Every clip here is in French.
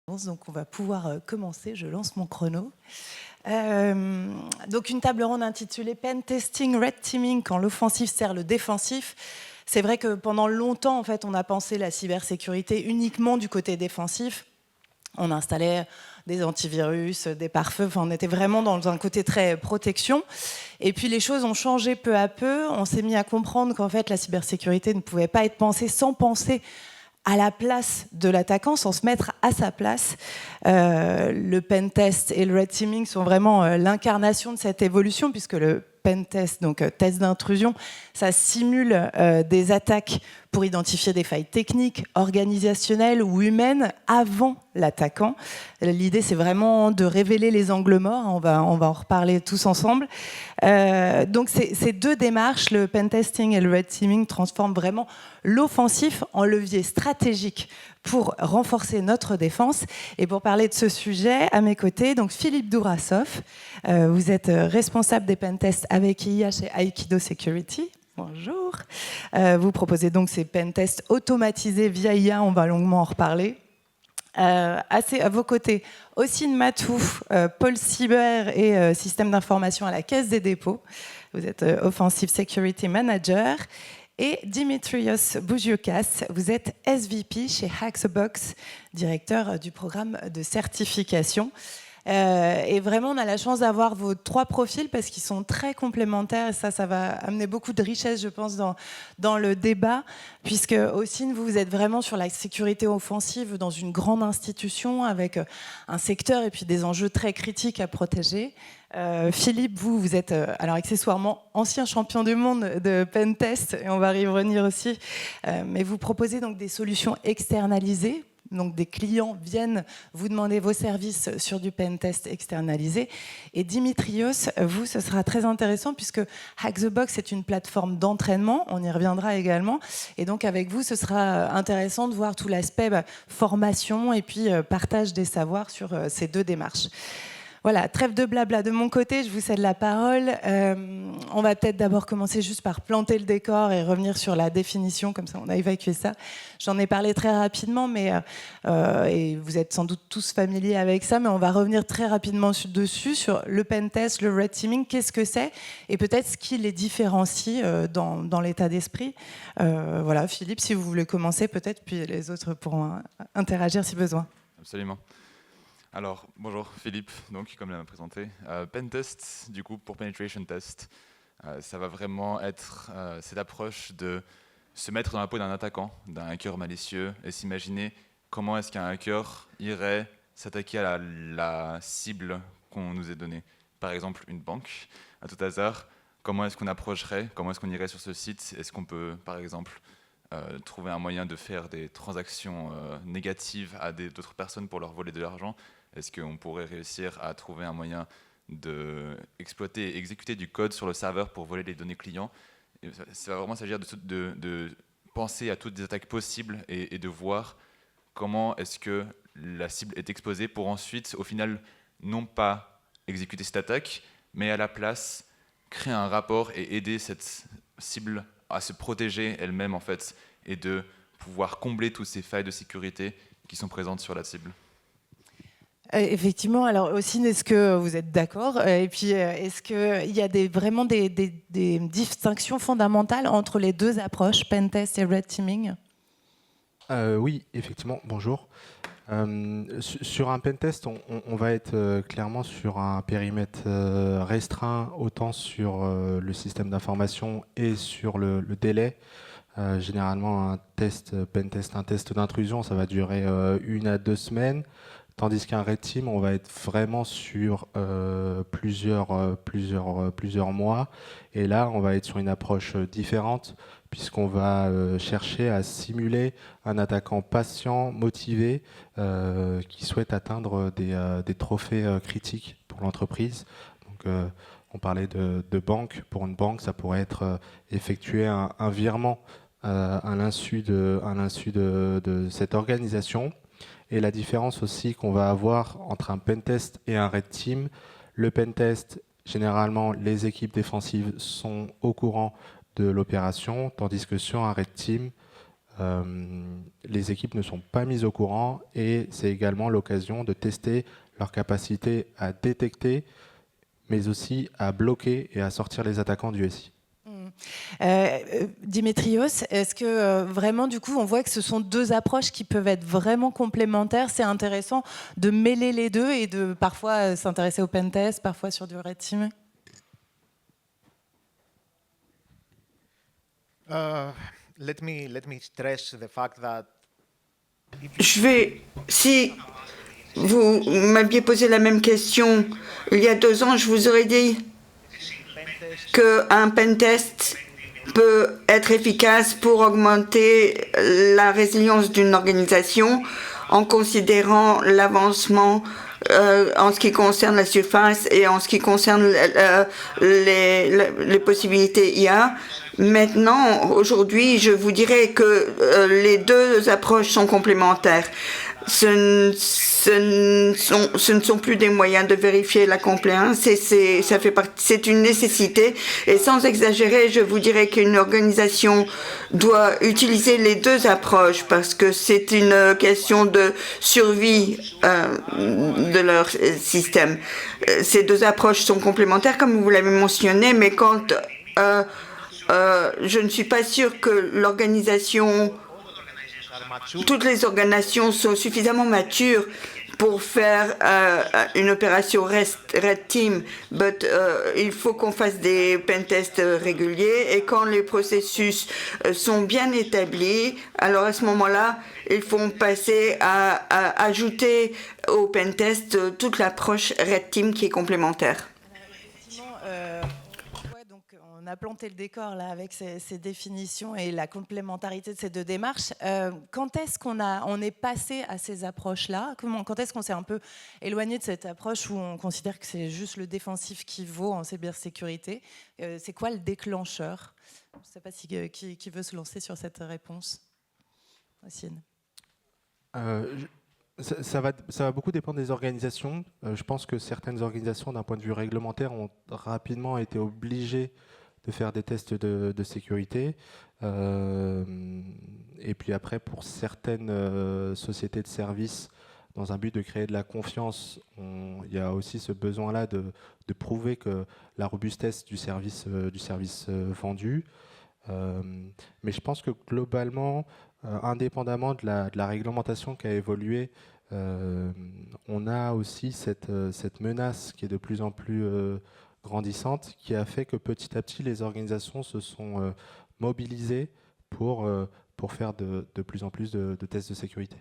Donc on va pouvoir commencer, je lance mon chrono. Donc une table ronde intitulée Pen Testing, Red Teaming, quand l'offensif sert le défensif. C'est vrai que pendant longtemps, en fait, on a pensé la cybersécurité uniquement du côté défensif. On installait des antivirus, des pare-feux, enfin, on était vraiment dans un côté très protection. Et puis les choses ont changé peu à peu. On s'est mis à comprendre qu'en fait, la cybersécurité ne pouvait pas être pensée sans penser à la place de l'attaquant, sans se mettre à sa place. Le pen test et le red teaming sont vraiment l'incarnation de cette évolution, puisque le pen test, donc test d'intrusion, ça simule des attaques pour identifier des failles techniques, organisationnelles ou humaines avant l'attaquant. L'idée, c'est vraiment de révéler les angles morts. On va en reparler tous ensemble. Donc ces deux démarches, le pen testing et le red teaming, transforment vraiment l'offensif en levier stratégique pour renforcer notre défense. Et pour parler de ce sujet, à mes côtés, donc Philippe Dourassov, vous êtes responsable des pen tests avec IA chez Aikido Security. Bonjour. Vous proposez donc ces pen tests automatisés via IA, on va longuement en reparler. À vos côtés, Ossine Matou, Pôle Cyber et Système d'information à la Caisse des dépôts. Vous êtes Offensive Security Manager. Et Dimitrios Bougiokas, vous êtes SVP chez Hack-the-Box, directeur du programme de certification. Et vraiment, on a la chance d'avoir vos trois profils parce qu'ils sont très complémentaires et ça va amener beaucoup de richesse, je pense, dans le débat, puisque Ossine, vous êtes vraiment sur la sécurité offensive dans une grande institution avec un secteur et puis des enjeux très critiques à protéger. Philippe, vous êtes alors accessoirement ancien champion du monde de pen test et on va y revenir aussi, mais vous proposez donc des solutions externalisées. Donc des clients viennent vous demander vos services sur du pen test externalisé. Et Dimitrios, vous, ce sera très intéressant puisque Hack the Box est une plateforme d'entraînement, on y reviendra également. Et donc avec vous, ce sera intéressant de voir tout l'aspect formation et puis partage des savoirs sur ces deux démarches. Voilà, trêve de blabla de mon côté, je vous cède la parole. On va peut-être d'abord commencer juste par planter le décor et revenir sur la définition, comme ça on a évacué ça. J'en ai parlé très rapidement, mais et vous êtes sans doute tous familiers avec ça, mais on va revenir très rapidement dessus, sur le pen test, le red teaming, qu'est-ce que c'est, et peut-être ce qui les différencie dans l'état d'esprit. Voilà, Philippe, si vous voulez commencer peut-être, puis les autres pourront interagir si besoin. Absolument. Alors, bonjour, Philippe, donc, comme l'a présenté. Pen test, du coup, pour penetration test, ça va vraiment être cette approche de se mettre dans la peau d'un attaquant, d'un hacker malicieux, et s'imaginer comment est-ce qu'un hacker irait s'attaquer à la cible qu'on nous a donnée. Par exemple, une banque, à tout hasard, comment est-ce qu'on approcherait, comment est-ce qu'on irait sur ce site, est-ce qu'on peut, par exemple, trouver un moyen de faire des transactions négatives à d'autres personnes pour leur voler de l'argent. Est-ce qu'on pourrait réussir à trouver un moyen d'exploiter et exécuter du code sur le serveur pour voler les données clients? Et ça va vraiment s'agir de penser à toutes les attaques possibles et de voir comment est-ce que la cible est exposée pour ensuite, au final, non pas exécuter cette attaque, mais à la place, créer un rapport et aider cette cible à se protéger elle-même en fait et de pouvoir combler toutes ces failles de sécurité qui sont présentes sur la cible. Effectivement, alors Ossine, est-ce que vous êtes d'accord? Et puis, est-ce qu'il y a vraiment des distinctions fondamentales entre les deux approches, pen test et red teaming? Oui, effectivement, bonjour. Sur un pentest, on va être clairement sur un périmètre restreint, autant sur le système d'information et sur le délai. Généralement, un pentest, un test d'intrusion, ça va durer 1 à 2 semaines, tandis qu'un red team, on va être vraiment sur plusieurs mois. Et là, on va être sur une approche différente, puisqu'on va chercher à simuler un attaquant patient, motivé, qui souhaite atteindre des trophées critiques pour l'entreprise. Donc, on parlait de banque. Pour une banque, ça pourrait être effectuer un virement à l'insu de cette organisation. Et la différence aussi qu'on va avoir entre un pentest et un red team, le pentest, généralement, les équipes défensives sont au courant de l'opération, tandis que sur un red team, les équipes ne sont pas mises au courant et c'est également l'occasion de tester leur capacité à détecter, mais aussi à bloquer et à sortir les attaquants du SI. Dimitrios, est-ce que vraiment, du coup, on voit que ce sont deux approches qui peuvent être vraiment complémentaires? C'est intéressant de mêler les deux et de parfois s'intéresser au pentest, parfois sur du red team. Let me stress the fact that Si vous m'aviez posé la même question il y a 2 ans, je vous aurais dit qu'un pentest peut être efficace pour augmenter la résilience d'une organisation en considérant l'avancement en ce qui concerne la surface et en ce qui concerne les possibilités IA. Maintenant, aujourd'hui, je vous dirais que les deux approches sont complémentaires. Ce ne sont plus des moyens de vérifier la compliance, c'est une nécessité. Et sans exagérer, je vous dirais qu'une organisation doit utiliser les deux approches parce que c'est une question de survie de leur système. Ces deux approches sont complémentaires, comme vous l'avez mentionné, mais quand je ne suis pas sûre que toutes les organisations sont suffisamment matures pour faire une opération Red Team, mais il faut qu'on fasse des pentests réguliers et quand les processus sont bien établis, alors à ce moment-là, il faut passer à ajouter au pentest toute l'approche Red Team qui est complémentaire. On a planté le décor là avec ces définitions et la complémentarité de ces deux démarches. Quand est-ce qu'on est passé à ces approches-là? Quand est-ce qu'on s'est un peu éloigné de cette approche où on considère que c'est juste le défensif qui vaut en cybersécurité? C'est quoi le déclencheur? Je ne sais pas qui veut se lancer sur cette réponse. Ossiane. Ça va beaucoup dépendre des organisations. Je pense que certaines organisations, d'un point de vue réglementaire, ont rapidement été obligées de faire des tests de sécurité. Et puis après, pour certaines sociétés de services, dans un but de créer de la confiance, il y a aussi ce besoin-là de prouver que la robustesse du service vendu. Mais je pense que globalement, indépendamment de la réglementation qui a évolué, on a aussi cette menace qui est de plus en plus grandissante, qui a fait que petit à petit, les organisations se sont mobilisées pour faire de plus en plus de tests de sécurité.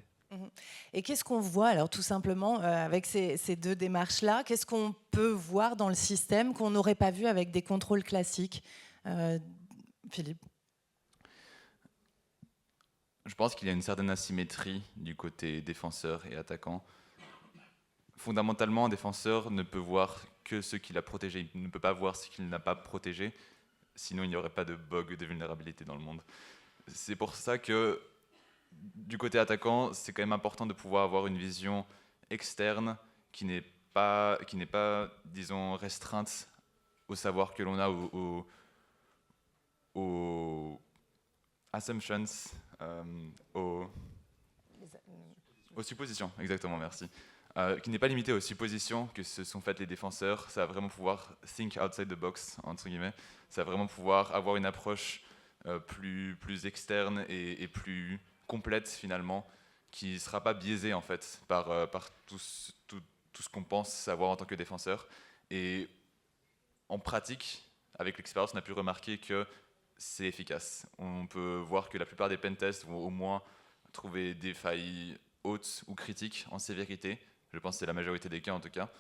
Et qu'est-ce qu'on voit alors tout simplement avec ces deux démarches-là? Qu'est-ce qu'on peut voir dans le système qu'on n'aurait pas vu avec des contrôles classiques? Philippe? Je pense qu'il y a une certaine asymétrie du côté défenseur et attaquant. Fondamentalement, un défenseur ne peut voir que ce qu'il a protégé. Il ne peut pas voir ce qu'il n'a pas protégé, sinon il n'y aurait pas de bug de vulnérabilité dans le monde. C'est pour ça que du côté attaquant, c'est quand même important de pouvoir avoir une vision externe qui n'est pas, disons, restreinte au savoir que l'on a, aux assumptions, aux suppositions, exactement, merci. Qui n'est pas limité aux suppositions que se sont faites les défenseurs. Ça va vraiment pouvoir think outside the box, entre guillemets. Ça va vraiment pouvoir avoir une approche plus externe et plus complète finalement, qui ne sera pas biaisée en fait par tout ce qu'on pense savoir en tant que défenseur. Et en pratique, avec l'expérience, on a pu remarquer que c'est efficace. On peut voir que la plupart des pentests vont au moins trouver des failles hautes ou critiques en sévérité. Je pense que c'est la majorité des cas en tout cas.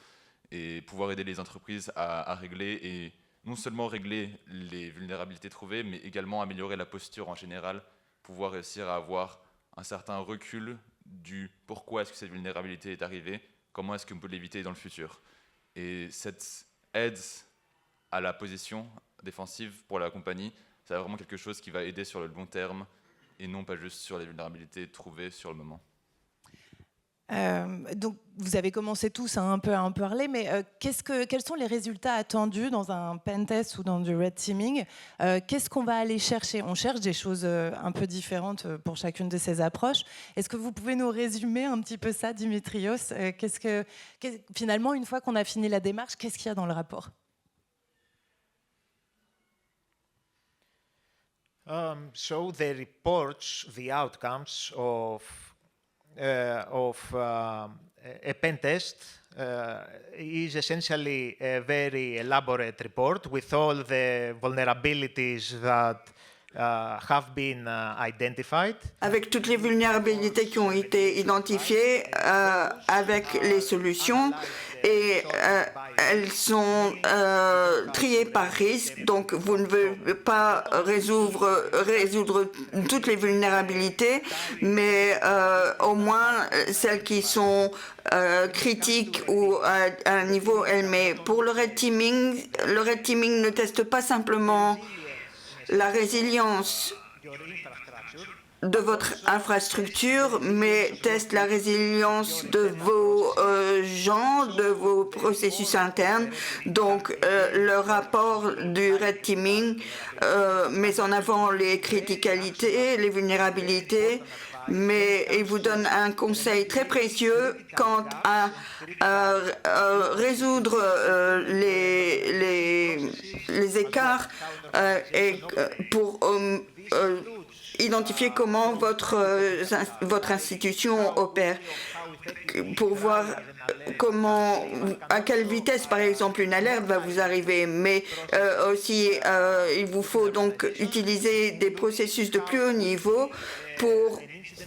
Et pouvoir aider les entreprises à régler, et non seulement régler les vulnérabilités trouvées, mais également améliorer la posture en général, pouvoir réussir à avoir un certain recul du pourquoi est-ce que cette vulnérabilité est arrivée, comment est-ce qu'on peut l'éviter dans le futur. Et cette aide à la position défensive pour la compagnie, c'est vraiment quelque chose qui va aider sur le long terme et non pas juste sur les vulnérabilités trouvées sur le moment. Donc, vous avez commencé tous à un peu à en parler, mais quels sont les résultats attendus dans un pentest ou dans du red teaming? Qu'est-ce qu'on va aller chercher? On cherche des choses un peu différentes pour chacune de ces approches. Est-ce que vous pouvez nous résumer un petit peu ça, Dimitrios? Finalement, une fois qu'on a fini la démarche, qu'est-ce qu'il y a dans le rapport? So the reports, the outcomes of a pen test is essentially a very elaborate report with all the vulnerabilities that have been identified. Avec toutes les vulnérabilités qui ont été identifiées, avec les solutions, et elles sont triées par risque, donc vous ne pouvez pas résoudre toutes les vulnérabilités, mais au moins celles qui sont critiques ou à un niveau élevé. Pour le red teaming ne teste pas simplement la résilience de votre infrastructure, mais teste la résilience de vos gens, de vos processus internes. Donc, le rapport du red teaming met en avant les criticalités, les vulnérabilités, mais il vous donne un conseil très précieux quant à résoudre les écarts et pour identifier comment votre institution opère, pour voir à quelle vitesse, par exemple, une alerte va vous arriver. Mais aussi, il vous faut donc utiliser des processus de plus haut niveau pour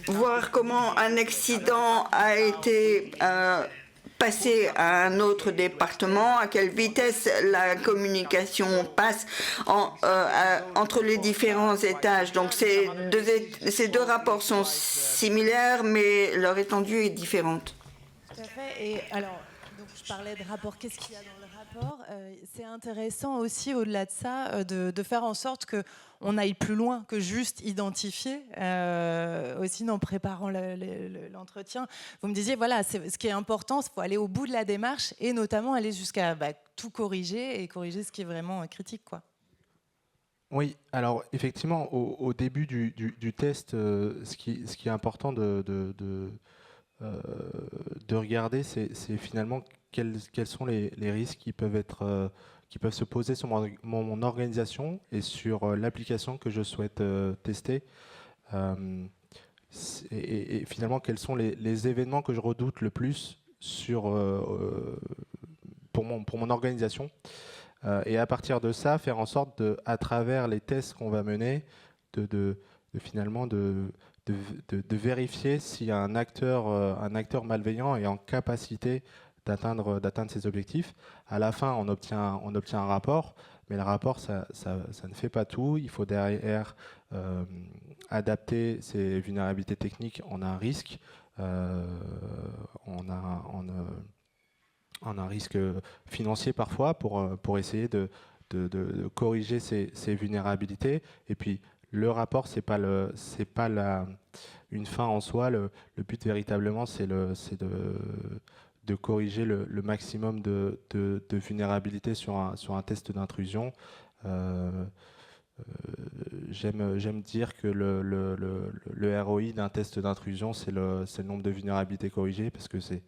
voir comment un accident a été passer à un autre département, à quelle vitesse la communication passe entre les différents étages. Donc ces deux rapports sont similaires, mais leur étendue est différente. Tout à fait. Et alors, donc je parlais de rapport. Qu'est-ce qu'il y a dans le rapport? C'est intéressant aussi, au-delà de ça, de faire en sorte qu'on aille plus loin que juste identifier. Aussi, en préparant l'entretien, vous me disiez, voilà, ce qui est important, il faut aller au bout de la démarche et notamment aller jusqu'à tout corriger et corriger ce qui est vraiment critique, quoi. Oui, alors effectivement, au début du test, ce qui est important de regarder, c'est finalement quels sont les risques qui peuvent se poser sur mon organisation et sur l'application que je souhaite tester. Et finalement, quels sont les événements que je redoute le plus pour mon organisation. Et à partir de ça, faire en sorte, à travers les tests qu'on va mener, finalement de vérifier si un acteur malveillant est en capacité d'atteindre ses objectifs. À la fin, on obtient un rapport, mais le rapport, ça ne fait pas tout. Il faut derrière adapter ces vulnérabilités techniques en un risque. On a un risque financier parfois pour essayer de corriger ces vulnérabilités. Et puis, le rapport, c'est pas une fin en soi. Le but véritablement, c'est de corriger le maximum de vulnérabilité sur un test d'intrusion. J'aime dire que le ROI d'un test d'intrusion, c'est le nombre de vulnérabilités corrigées, parce que c'est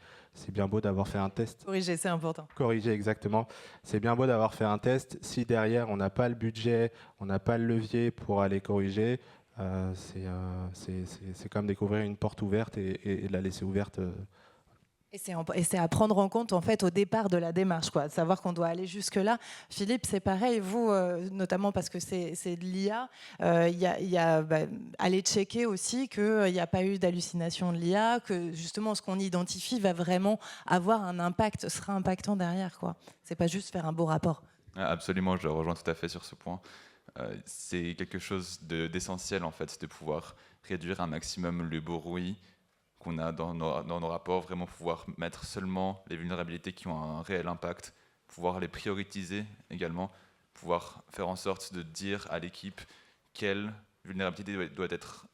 bien beau d'avoir fait un test. Corriger, c'est important. Corriger, exactement. C'est bien beau d'avoir fait un test. Si derrière, on n'a pas le budget, on n'a pas le levier pour aller corriger, c'est comme découvrir une porte ouverte et la laisser ouverte. Et c'est à prendre en compte, en fait, au départ de la démarche, quoi. Savoir qu'on doit aller jusque-là. Philippe, c'est pareil, vous, notamment parce que c'est de l'IA, aller checker aussi qu'il n'y a pas eu d'hallucination de l'IA, que justement ce qu'on identifie va vraiment avoir un impact, sera impactant derrière, quoi. C'est pas juste faire un beau rapport. Absolument, je rejoins tout à fait sur ce point. C'est quelque chose d'essentiel, en fait, de pouvoir réduire un maximum le bruit qu'on a dans nos rapports, vraiment pouvoir mettre seulement les vulnérabilités qui ont un réel impact, pouvoir les prioriser également, pouvoir faire en sorte de dire à l'équipe quelle vulnérabilité doit être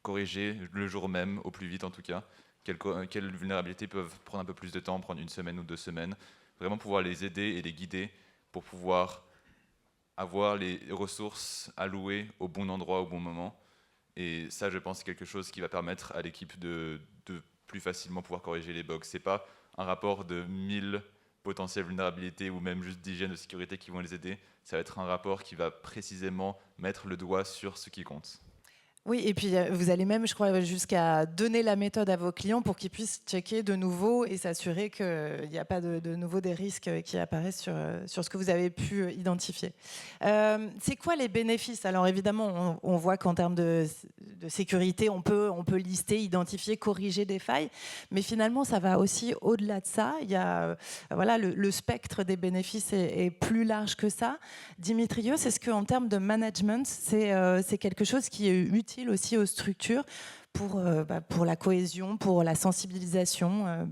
corrigée le jour même, au plus vite en tout cas, quelles vulnérabilités peuvent prendre un peu plus de temps, prendre 1 semaine ou 2 semaines, vraiment pouvoir les aider et les guider pour pouvoir avoir les ressources allouées au bon endroit, au bon moment. Et ça, je pense, c'est quelque chose qui va permettre à l'équipe de plus facilement pouvoir corriger les bugs. Ce n'est pas un rapport de 1000 potentielles vulnérabilités ou même juste d'hygiène de sécurité qui vont les aider. Ça va être un rapport qui va précisément mettre le doigt sur ce qui compte. Oui, et puis vous allez même, je crois, jusqu'à donner la méthode à vos clients pour qu'ils puissent checker de nouveau et s'assurer qu'il n'y a pas de nouveau des risques qui apparaissent sur ce que vous avez pu identifier. C'est quoi les bénéfices? Alors évidemment, on voit qu'en termes de sécurité, on peut lister, identifier, corriger des failles, mais finalement, ça va aussi au-delà de ça. Il y a, voilà, le spectre des bénéfices est plus large que ça. Dimitrios, est-ce qu'en termes de management, c'est quelque chose qui est utile aussi aux structures pour la cohésion, pour la sensibilisation?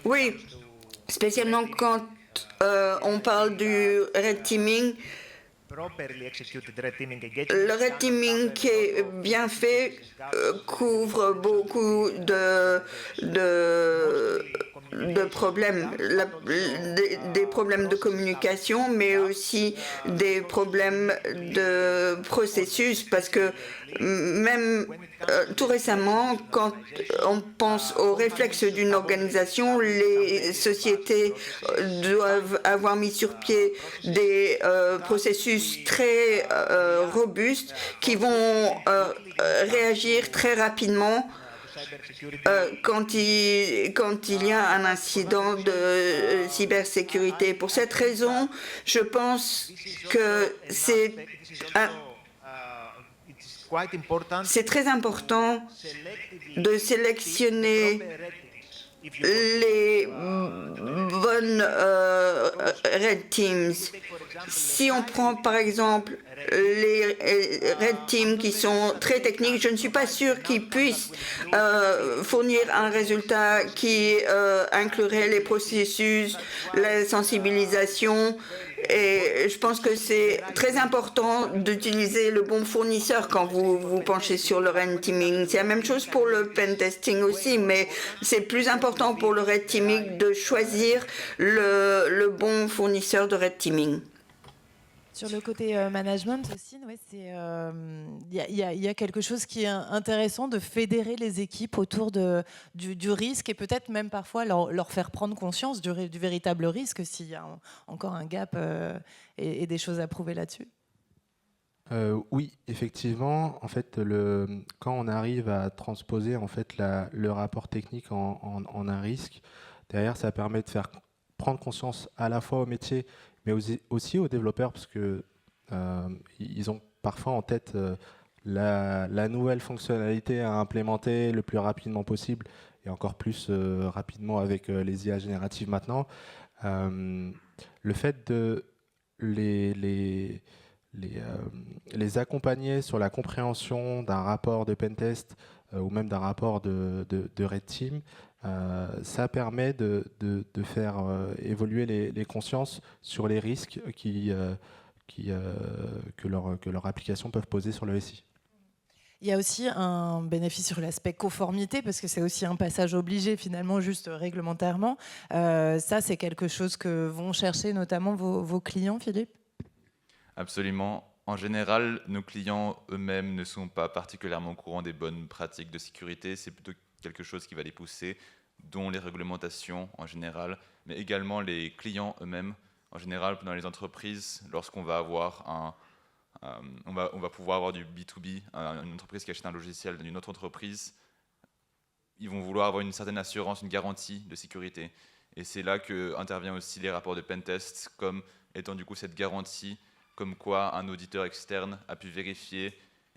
Oui, spécialement quand on parle du red teaming. Le red teaming qui est bien fait couvre beaucoup de problèmes, des problèmes de communication, mais aussi des problèmes de processus, parce que même tout récemment, quand on pense aux réflexes d'une organisation, les sociétés doivent avoir mis sur pied des processus très robustes qui vont réagir très rapidement quand il y a un incident de cybersécurité. Pour cette raison, je pense que c'est très important de sélectionner les bonnes red teams. Si on prend par exemple les red teams qui sont très techniques, je ne suis pas sûre qu'ils puissent fournir un résultat qui inclurait les processus, la sensibilisation. Et je pense que c'est très important d'utiliser le bon fournisseur quand vous vous penchez sur le red teaming. C'est la même chose pour le pen testing aussi, mais c'est plus important pour le red teaming de choisir le bon fournisseur de red teaming. Sur le côté management aussi, ouais, il y a quelque chose qui est intéressant de fédérer les équipes autour du risque et peut-être même parfois leur faire prendre conscience du véritable risque s'il y a encore un gap et des choses à prouver là-dessus. Oui, effectivement. En fait, quand on arrive à transposer en fait le rapport technique en un risque, derrière, ça permet de faire prendre conscience à la fois au métier, mais aussi aux développeurs, parce que ils ont parfois en tête la nouvelle fonctionnalité à implémenter le plus rapidement possible, et encore plus rapidement avec les IA génératives maintenant. Le fait de les accompagner sur la compréhension d'un rapport de pentest ou même d'un rapport de Red Team, ça permet de faire évoluer les consciences sur les risques que leur application peuvent poser sur le SI. Il y a aussi un bénéfice sur l'aspect conformité, parce que c'est aussi un passage obligé finalement, juste réglementairement. Ça, c'est quelque chose que vont chercher notamment vos clients, Philippe? Absolument. En général, nos clients eux-mêmes ne sont pas particulièrement au courant des bonnes pratiques de sécurité. C'est plutôt quelque chose qui va les pousser, dont les réglementations en général, mais également les clients eux-mêmes. En général, dans les entreprises, lorsqu'on va avoir on va pouvoir avoir du B2B, une entreprise qui achète un logiciel d'une autre entreprise, ils vont vouloir avoir une certaine assurance, une garantie de sécurité. Et c'est là qu'interviennent aussi les rapports de pentest, comme étant du coup cette garantie, comme quoi un auditeur externe a pu vérifier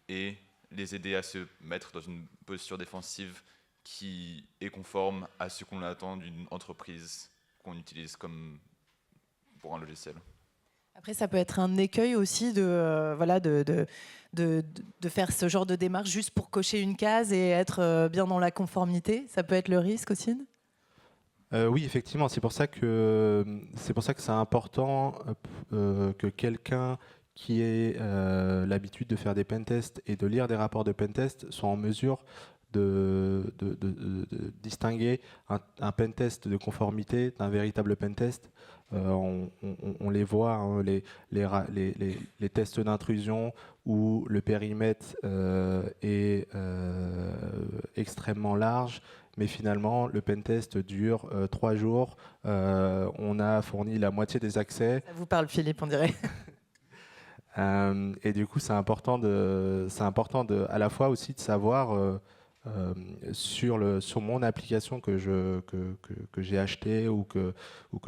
et les aider à se mettre dans une posture défensive qui est conforme à ce qu'on attend d'une entreprise qu'on utilise comme pour un logiciel. Après, ça peut être un écueil aussi de faire ce genre de démarche juste pour cocher une case et être bien dans la conformité. Ça peut être le risque aussi. Oui, effectivement. C'est pour ça que c'est important que quelqu'un qui ait l'habitude de faire des pentests et de lire des rapports de pentest soit en mesure de distinguer un pentest de conformité d'un véritable pentest. On les voit, hein, les tests d'intrusion où le périmètre est extrêmement large, mais finalement le pentest dure 3 jours. On a fourni la moitié des accès. Ça vous parle, Philippe, on dirait. Et du coup, c'est important à la fois aussi de savoir sur mon application que j'ai achetée ou que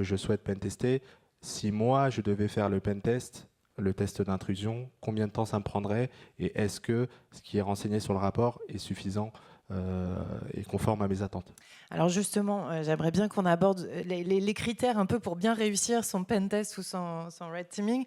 je souhaite pentester, si moi je devais faire le pentest, le test d'intrusion, combien de temps ça me prendrait et est-ce que ce qui est renseigné sur le rapport est suffisant et conforme à mes attentes. Alors justement, j'aimerais bien qu'on aborde les critères un peu pour bien réussir son pentest ou son red teaming.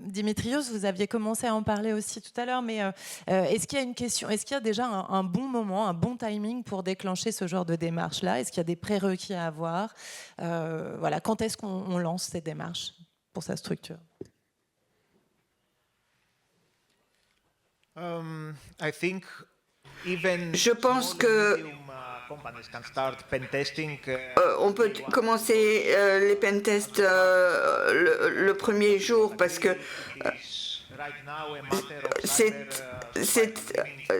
Dimitrios, vous aviez commencé à en parler aussi tout à l'heure, mais est-ce qu'il y a une question, est-ce qu'il y a déjà un bon moment, un bon timing pour déclencher ce genre de démarche-là? Est-ce qu'il y a des prérequis à avoir? Voilà, quand est-ce qu'on lance ces démarches pour sa structure? Je pense que on peut commencer les pentests le premier jour parce que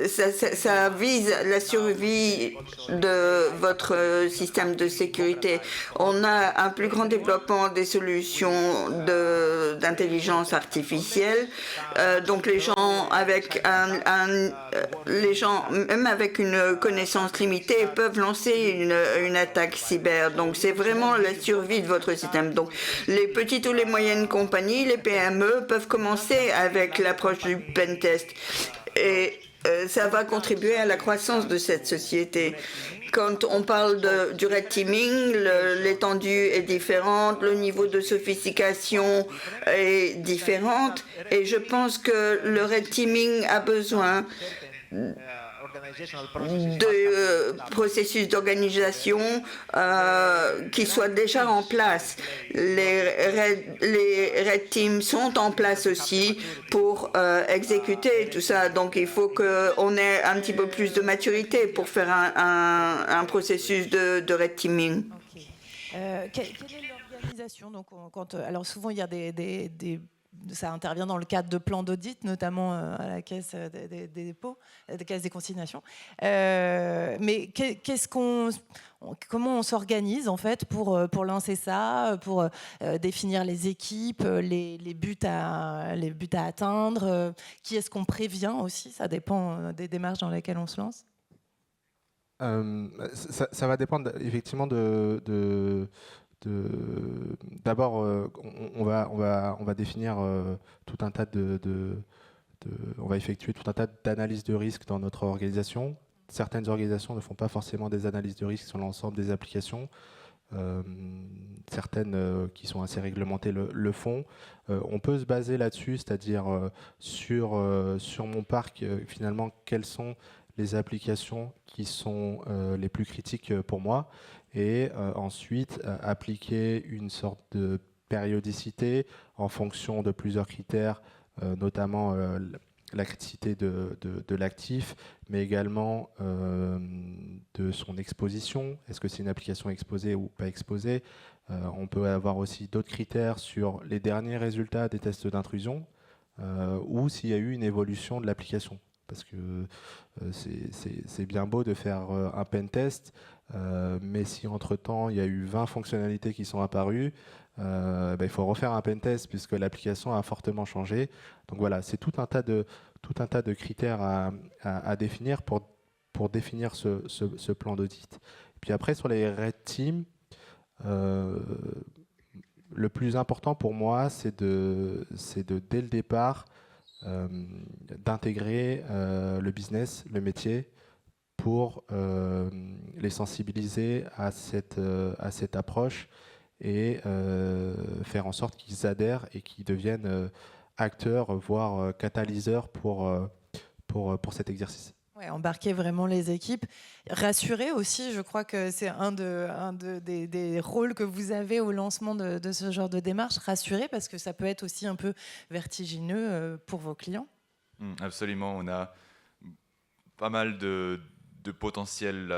ça vise la survie de votre système de sécurité. On a un plus grand développement des solutions d'intelligence artificielle. Donc les gens même avec une connaissance limitée peuvent lancer une attaque cyber. Donc c'est vraiment la survie de votre système. Donc les petites ou les moyennes compagnies, les PME peuvent commencer avec l'approche du pentest. Et ça va contribuer à la croissance de cette société. Quand on parle du red teaming, l'étendue est différente, le niveau de sophistication est différent. Et je pense que le red teaming a besoin de processus d'organisation qui soient déjà en place. Les red teams sont en place aussi pour exécuter tout ça. Donc il faut qu'on ait un petit peu plus de maturité pour faire un processus de red teaming. Okay. Quelle est l'organisation? Donc, alors souvent il y a ça intervient dans le cadre de plans d'audit, notamment à la caisse des dépôts, des caisses des consignations. Mais comment on s'organise en fait pour lancer ça, pour définir les équipes, les buts à atteindre, qui est-ce qu'on prévient aussi? Ça dépend des démarches dans lesquelles on se lance. Ça va dépendre effectivement d'abord, on va définir tout un tas on va effectuer tout un tas d'analyses de risque dans notre organisation. Certaines organisations ne font pas forcément des analyses de risque sur l'ensemble des applications. Certaines qui sont assez réglementées le font. On peut se baser là-dessus, c'est-à-dire sur mon parc, finalement, quelles sont les applications qui sont les plus critiques pour moi, et ensuite appliquer une sorte de périodicité en fonction de plusieurs critères, notamment la criticité de l'actif, mais également de son exposition. Est-ce que c'est une application exposée ou pas exposée? On peut avoir aussi d'autres critères sur les derniers résultats des tests d'intrusion ou s'il y a eu une évolution de l'application. Parce que c'est bien beau de faire un pentest, mais si entre-temps il y a eu 20 fonctionnalités qui sont apparues, il faut refaire un pentest puisque l'application a fortement changé. Donc voilà, c'est tout un tas de critères à définir pour définir ce plan d'audit. Puis après, sur les red teams, le plus important pour moi, c'est dès le départ, d'intégrer le business, le métier, pour les sensibiliser à cette approche et faire en sorte qu'ils adhèrent et qu'ils deviennent acteurs, voire catalyseurs pour cet exercice. Ouais, embarquer vraiment les équipes, rassurer aussi, je crois que c'est des rôles que vous avez au lancement de ce genre de démarche, rassurer parce que ça peut être aussi un peu vertigineux pour vos clients. Absolument, on a pas mal de potentiels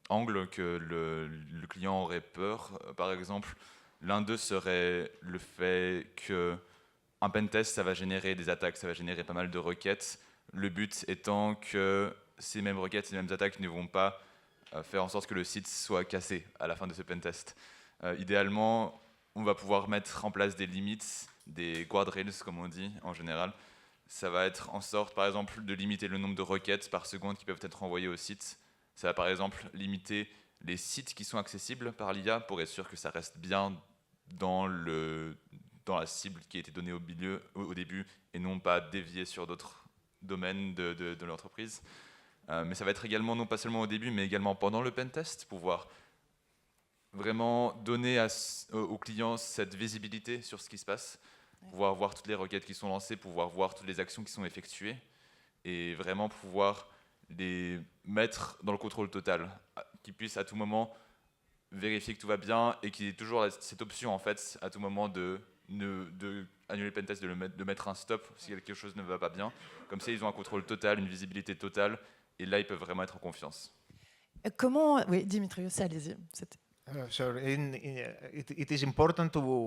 angles que le client aurait peur. Par exemple, l'un d'eux serait le fait qu'un pentest, ça va générer des attaques, ça va générer pas mal de requêtes. Le but étant que ces mêmes requêtes, ces mêmes attaques ne vont pas faire en sorte que le site soit cassé à la fin de ce pentest. Idéalement, on va pouvoir mettre en place des limites, des guardrails comme on dit en général. Ça va être en sorte, par exemple, de limiter le nombre de requêtes par seconde qui peuvent être envoyées au site. Ça va, par exemple, limiter les sites qui sont accessibles par l'IA pour être sûr que ça reste bien dans la cible qui a été donnée au début et non pas dévier sur d'autres domaines de l'entreprise. Mais ça va être également, non pas seulement au début, mais également pendant le pentest, pouvoir vraiment donner aux clients cette visibilité sur ce qui se passe, pouvoir voir toutes les requêtes qui sont lancées, pouvoir voir toutes les actions qui sont effectuées et vraiment pouvoir les mettre dans le contrôle total, qu'ils puissent à tout moment vérifier que tout va bien et qu'il y ait toujours cette option en fait à tout moment de annuler le pentest, de mettre un stop si quelque chose ne va pas bien. Comme ça, ils ont un contrôle total, une visibilité totale et là, ils peuvent vraiment être en confiance. Comment... Oui, Dimitrios, allez-y.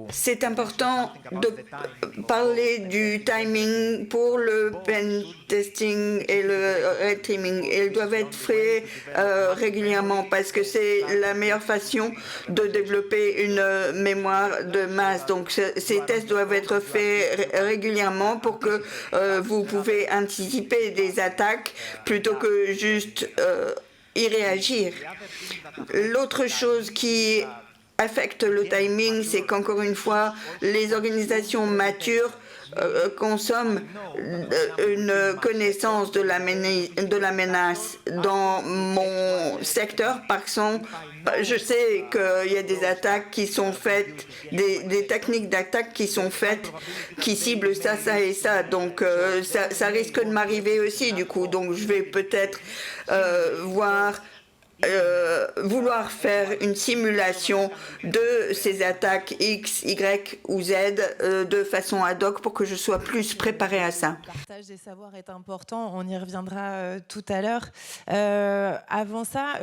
C'est important de parler du timing pour le pen testing et le red teaming. Ils doivent être faits régulièrement parce que c'est la meilleure façon de développer une mémoire de masse. Donc ces tests doivent être faits régulièrement pour que vous pouvez anticiper des attaques plutôt que juste y réagir. L'autre chose qui affecte le timing, c'est qu'encore une fois, les organisations matures consomment une connaissance de la menace. Dans mon secteur, par exemple, je sais qu'il y a des attaques qui sont faites, des techniques d'attaque qui sont faites, qui ciblent ça, ça et ça. Donc, ça risque de m'arriver aussi, du coup. Donc, je vais peut-être vouloir faire une simulation de ces attaques X, Y ou Z de façon ad hoc pour que je sois plus préparée à ça. Le partage des savoirs est important, on y reviendra tout à l'heure. Avant ça,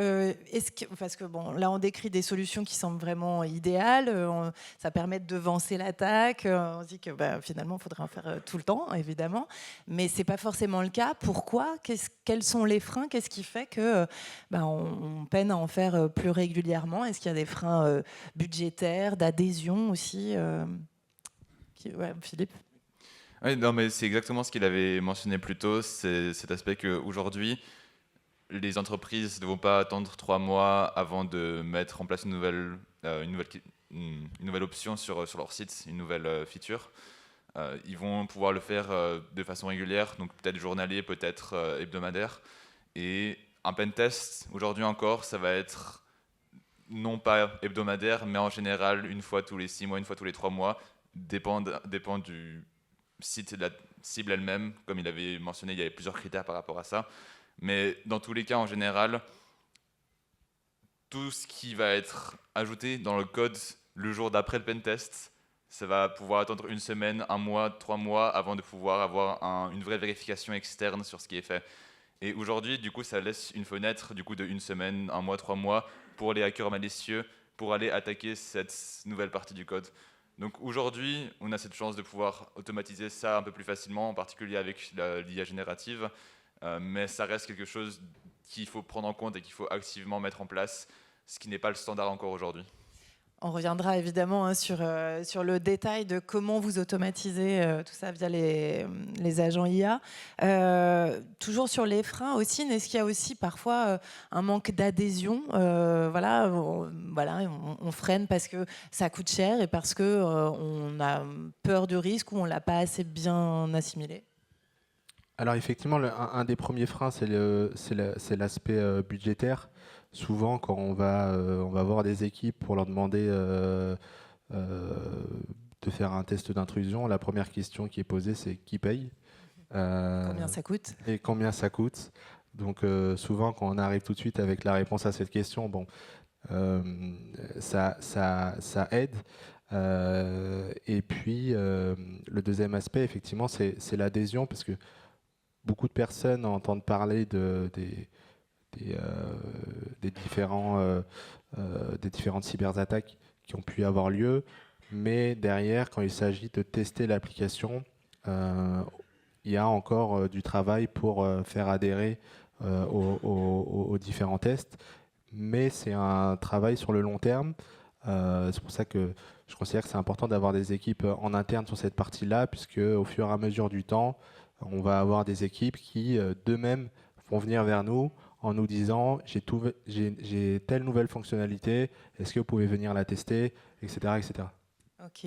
parce que bon, là on décrit des solutions qui semblent vraiment idéales, ça permet de devancer l'attaque, on se dit que finalement il faudrait en faire tout le temps, évidemment, mais c'est pas forcément le cas. Pourquoi ? Quels sont les freins ? Qu'est-ce qui fait que on peine à en faire plus régulièrement? Est-ce qu'il y a des freins budgétaires, d'adhésion aussi Philippe? Oui, non, mais c'est exactement ce qu'il avait mentionné plus tôt, c'est cet aspect qu'aujourd'hui, les entreprises ne vont pas attendre 3 mois avant de mettre en place une nouvelle option sur leur site, une nouvelle feature. Ils vont pouvoir le faire de façon régulière, donc peut-être journalier, peut-être hebdomadaire. Et un pentest, aujourd'hui encore, ça va être non pas hebdomadaire, mais en général une fois tous les 6 mois, une fois tous les 3 mois, dépend du site et de la cible elle-même. Comme il avait mentionné, il y avait plusieurs critères par rapport à ça. Mais dans tous les cas, en général, tout ce qui va être ajouté dans le code le jour d'après le pentest, ça va pouvoir attendre 1 semaine, 1 mois, 3 mois avant de pouvoir avoir une vraie vérification externe sur ce qui est fait. Et aujourd'hui, du coup, ça laisse une fenêtre de 1 semaine, 1 mois, 3 mois pour les hackers malicieux pour aller attaquer cette nouvelle partie du code. Donc aujourd'hui, on a cette chance de pouvoir automatiser ça un peu plus facilement, en particulier avec l'IA générative, mais ça reste quelque chose qu'il faut prendre en compte et qu'il faut activement mettre en place, ce qui n'est pas le standard encore aujourd'hui. On reviendra évidemment sur le détail de comment vous automatisez tout ça via les agents IA. Toujours sur les freins aussi, est-ce qu'il y a aussi parfois un manque d'adhésion on freine parce que ça coûte cher et parce qu'on a peur du risque ou on ne l'a pas assez bien assimilé? Alors effectivement, un des premiers freins, c'est l'aspect budgétaire. Souvent, quand on va voir des équipes pour leur demander de faire un test d'intrusion, la première question qui est posée, c'est qui paye ? Combien ça coûte ? Et combien ça coûte ? Donc souvent, quand on arrive tout de suite avec la réponse à cette question, bon, ça aide. Et puis, le deuxième aspect, effectivement, c'est l'adhésion, parce que beaucoup de personnes entendent parler des différentes cyberattaques qui ont pu avoir lieu, mais derrière, quand il s'agit de tester l'application, il y a encore du travail pour faire adhérer aux différents tests, mais c'est un travail sur le long terme. C'est pour ça que je considère que c'est important d'avoir des équipes en interne sur cette partie-là, puisque au fur et à mesure du temps, on va avoir des équipes qui, d'eux-mêmes, vont venir vers nous en nous disant j'ai telle nouvelle fonctionnalité, est-ce que vous pouvez venir la tester, etc. etc. Ok.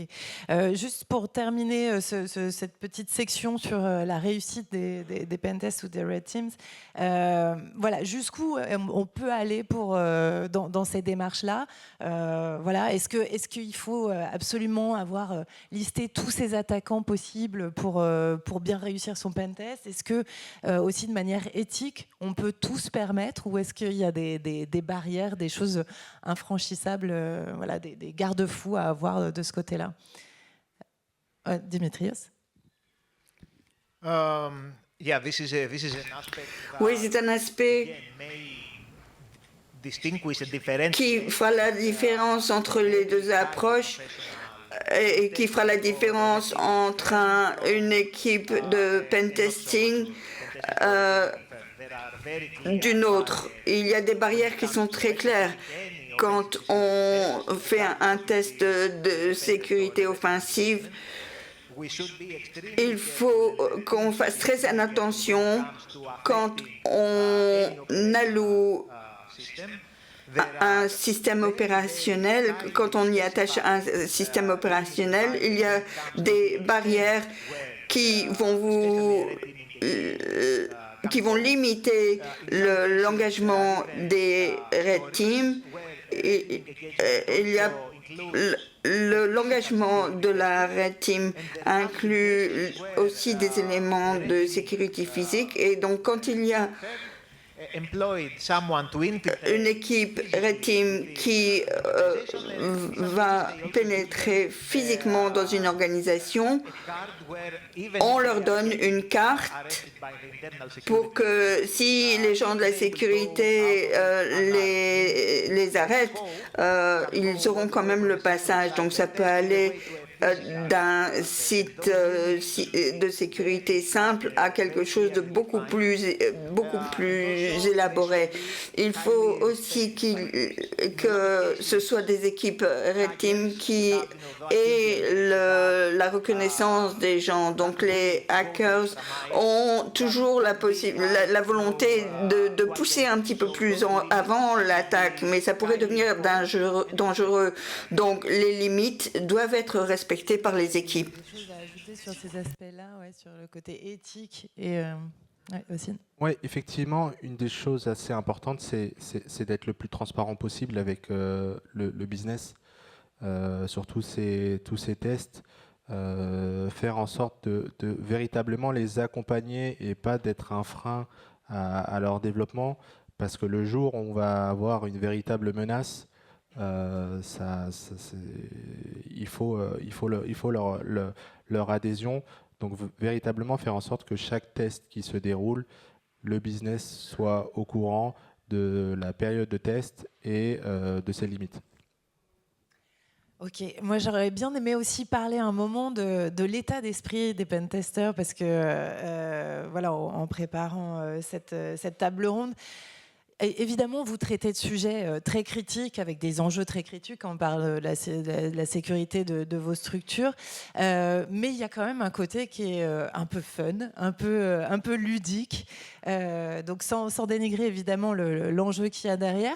Juste pour terminer cette petite section sur la réussite des pentests ou des red teams, voilà, jusqu'où on peut aller dans ces démarches-là. Voilà, est-ce qu'il faut absolument avoir listé tous ces attaquants possibles pour bien réussir son pentest? Est-ce que aussi de manière éthique, on peut tout se permettre, ou est-ce qu'il y a des barrières, des choses infranchissables, voilà, des garde-fous à avoir de ce côté-là? Dimitrios? Yeah, this is an aspect Oui, c'est un aspect qui fera la différence entre les deux approches et qui fera la différence entre une équipe de pentesting d'une autre. Il y a des barrières qui sont très claires. Quand on fait un test de sécurité offensive, il faut qu'on fasse très attention quand on alloue un système opérationnel. Quand on y attache un système opérationnel, il y a des barrières qui vont limiter l'engagement des red teams. Et il y a l'engagement de la red team inclut aussi des éléments de sécurité physique, et donc quand il y a une équipe red team qui va pénétrer physiquement dans une organisation, on leur donne une carte pour que si les gens de la sécurité les arrêtent, ils auront quand même le passage. Donc ça peut aller d'un site de sécurité simple à quelque chose de beaucoup plus élaboré. Il faut aussi que ce soit des équipes Red Team qui aient la reconnaissance des gens. Donc les hackers ont toujours la volonté de pousser un petit peu plus avant l'attaque, mais ça pourrait devenir dangereux. Donc les limites doivent être respectées par les équipes. Des choses à ajouter sur ces aspects-là, ouais, sur le côté éthique et aussi. Oui, effectivement, une des choses assez importantes, c'est d'être le plus transparent possible avec le business, sur tous ces tests, faire en sorte de véritablement les accompagner et pas d'être un frein à leur développement, parce que le jour où on va avoir une véritable menace, il faut leur adhésion. Donc véritablement faire en sorte que chaque test qui se déroule, le business soit au courant de la période de test et de ses limites. Ok, moi j'aurais bien aimé aussi parler un moment de l'état d'esprit des pentesters, parce que voilà, en préparant cette table ronde, évidemment, vous traitez de sujets très critiques, avec des enjeux très critiques quand on parle de la sécurité de vos structures. Mais il y a quand même un côté qui est un peu fun, un peu ludique. Donc sans dénigrer évidemment l'enjeu qu'il y a derrière.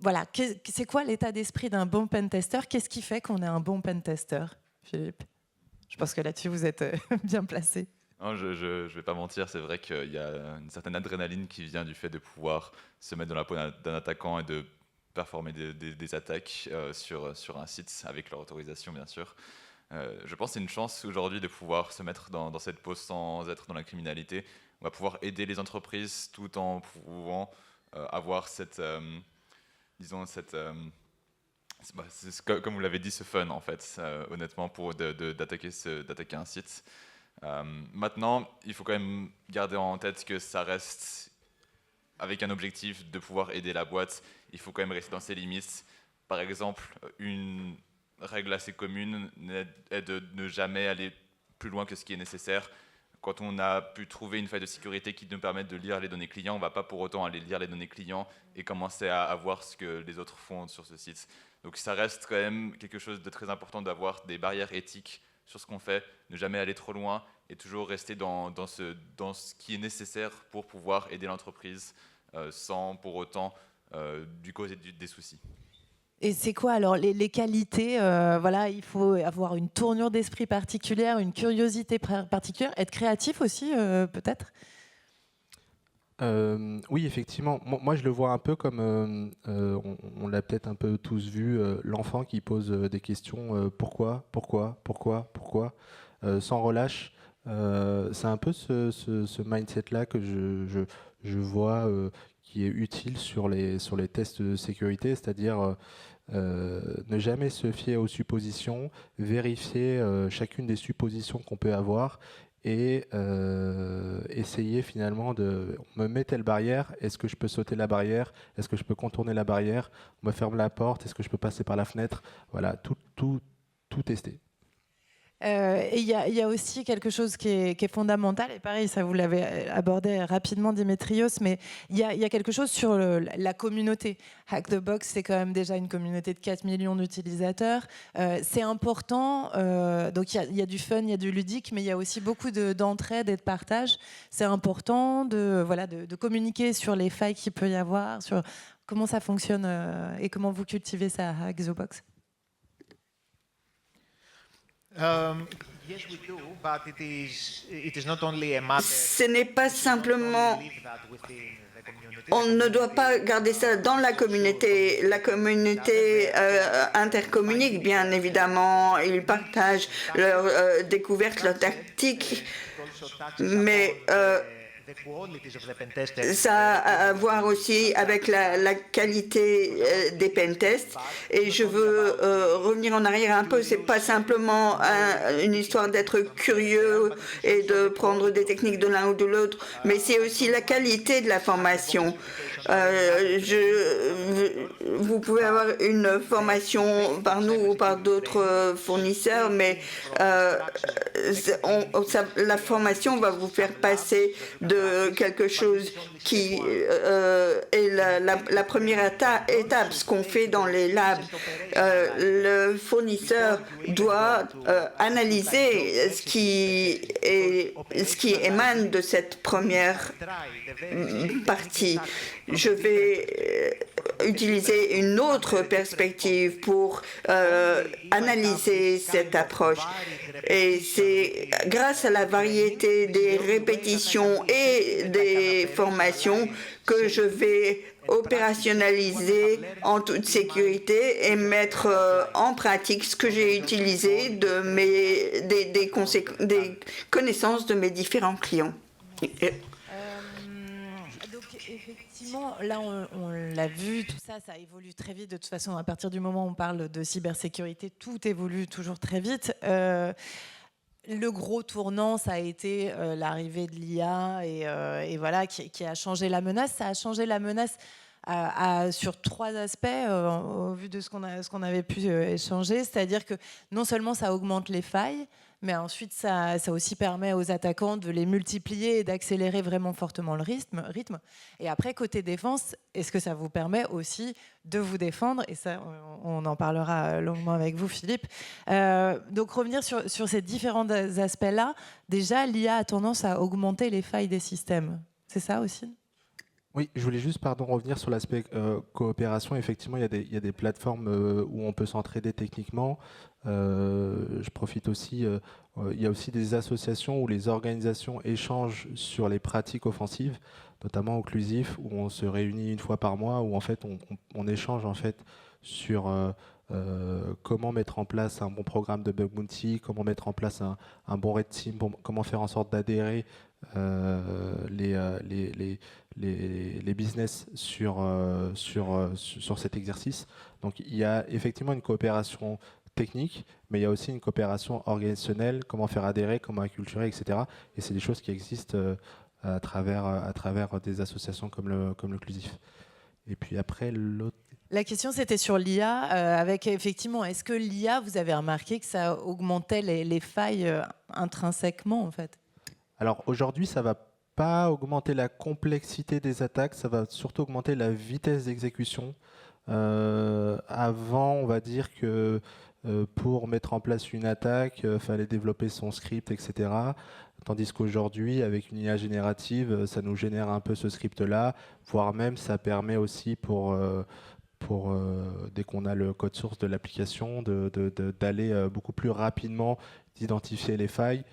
Voilà, c'est quoi l'état d'esprit d'un bon pentester? Qu'est-ce qui fait qu'on est un bon pentester, Philippe? Je pense que là-dessus, vous êtes bien placé. Non, je ne vais pas mentir, c'est vrai qu'il y a une certaine adrénaline qui vient du fait de pouvoir se mettre dans la peau d'un attaquant et de performer des attaques sur un site avec leur autorisation, bien sûr. Je pense que c'est une chance aujourd'hui de pouvoir se mettre dans cette peau sans être dans la criminalité. on va pouvoir aider les entreprises tout en pouvant avoir cette, disons, cette, comme vous l'avez dit, ce fun en fait, honnêtement, pour d'attaquer un site. Maintenant, il faut quand même garder en tête que ça reste avec un objectif de pouvoir aider la boîte. Il faut quand même rester dans ses limites. Par exemple, une règle assez commune est de ne jamais aller plus loin que ce qui est nécessaire. Quand on a pu trouver une faille de sécurité qui nous permet de lire les données clients, on ne va pas pour autant aller lire les données clients et commencer à voir ce que les autres font sur ce site. Donc ça reste quand même quelque chose de très important d'avoir des barrières éthiques sur ce qu'on fait, ne jamais aller trop loin et toujours rester dans ce qui est nécessaire pour pouvoir aider l'entreprise sans pour autant du causer des soucis. Et c'est quoi alors les qualités voilà, il faut avoir une tournure d'esprit particulière, une curiosité particulière, être créatif aussi peut-être. Oui, effectivement. Moi, je le vois un peu comme, on l'a peut-être un peu tous vu, l'enfant qui pose des questions pourquoi, sans relâche. C'est un peu ce mindset-là que je vois qui est utile sur les tests de sécurité, c'est-à-dire ne jamais se fier aux suppositions, vérifier chacune des suppositions qu'on peut avoir et essayer finalement de me mettre telle barrière, est-ce que je peux sauter la barrière, est-ce que je peux contourner la barrière, on me ferme la porte, est-ce que je peux passer par la fenêtre, voilà, tout tester. Et il y a aussi quelque chose qui est fondamental, et pareil, ça vous l'avez abordé rapidement, Dimitrios, mais il y a quelque chose sur la communauté. Hack the Box, c'est quand même déjà une communauté de 4 millions d'utilisateurs. C'est important, donc il y a du fun, il y a du ludique, mais il y a aussi beaucoup d'entraide et de partage. C'est important de communiquer sur les failles qu'il peut y avoir, sur comment ça fonctionne et comment vous cultivez ça à Hack the Box. Yes, we do, but it is not only a matter. Ce n'est pas simplement. On ne doit pas garder ça dans la communauté. La communauté intercommunique, bien évidemment. Ils partagent leurs découvertes, leurs tactiques, mais ça a à voir aussi avec la qualité des pentests. Et je veux revenir en arrière un peu. C'est pas simplement une histoire d'être curieux et de prendre des techniques de l'un ou de l'autre, mais c'est aussi la qualité de la formation. Vous pouvez avoir une formation par nous ou par d'autres fournisseurs, mais la formation va vous faire passer de quelque chose qui est la première étape, ce qu'on fait dans les labs. Le fournisseur doit analyser ce qui émane de cette première partie. Je vais utiliser une autre perspective pour analyser cette approche. Et c'est grâce à la variété des répétitions et des formations que je vais opérationnaliser en toute sécurité et mettre en pratique ce que j'ai utilisé des connaissances de mes différents clients. Effectivement, là, on l'a vu, tout ça, ça évolue très vite. De toute façon, à partir du moment où on parle de cybersécurité, tout évolue toujours très vite. Le gros tournant, ça a été l'arrivée de l'IA et voilà, qui a changé la menace. Ça a changé la menace sur 3 aspects au vu de ce qu'on avait pu échanger. C'est-à-dire que non seulement ça augmente les failles, mais ensuite ça aussi permet aux attaquants de les multiplier et d'accélérer vraiment fortement le rythme. Et après, côté défense, est-ce que ça vous permet aussi de vous défendre? Et ça, on en parlera longuement avec vous, Philippe. Donc revenir sur ces différents aspects-là, déjà, l'IA a tendance à augmenter les failles des systèmes. C'est ça aussi ? Oui, je voulais juste revenir sur l'aspect coopération. Effectivement, il y a des plateformes où on peut s'entraider techniquement. Je profite aussi, il y a aussi des associations où les organisations échangent sur les pratiques offensives, notamment Occlusif, où on se réunit une fois par mois, où en fait on échange en fait sur comment mettre en place un bon programme de bug bounty, comment mettre en place un bon red team, comment faire en sorte d'adhérer les business sur cet exercice. Donc il y a effectivement une coopération technique, mais il y a aussi une coopération organisationnelle, comment faire adhérer, comment acculturer, etc. Et c'est des choses qui existent à travers des associations comme le Clusif. Et puis après, l'autre... La question, c'était sur l'IA. Avec effectivement, est-ce que l'IA, vous avez remarqué que ça augmentait les failles intrinsèquement, en fait? Alors aujourd'hui, ça va pas augmenter la complexité des attaques, ça va surtout augmenter la vitesse d'exécution. Avant, on va dire que pour mettre en place une attaque, fallait développer son script, etc. Tandis qu'aujourd'hui, avec une IA générative, ça nous génère un peu ce script-là, voire même ça permet aussi dès qu'on a le code source de l'application, d'aller beaucoup plus rapidement, d'identifier les failles.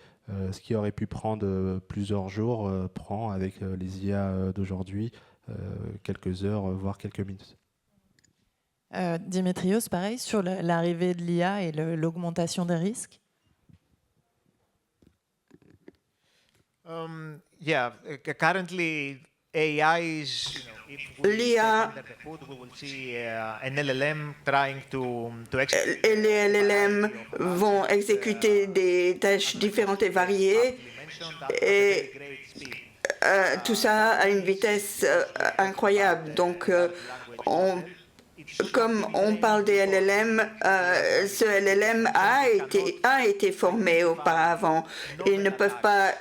Ce qui aurait pu prendre plusieurs jours prend avec les IA d'aujourd'hui quelques heures, voire quelques minutes. Dimitrios, pareil, sur l'arrivée de l'IA et l'augmentation des risques? Yeah, currently AI is. L'IA An LLM trying to et les LLM vont exécuter des tâches différentes et variées, et tout ça à une vitesse incroyable. Donc, comme on parle des LLM, ce LLM a été formé auparavant. Ils ne peuvent pas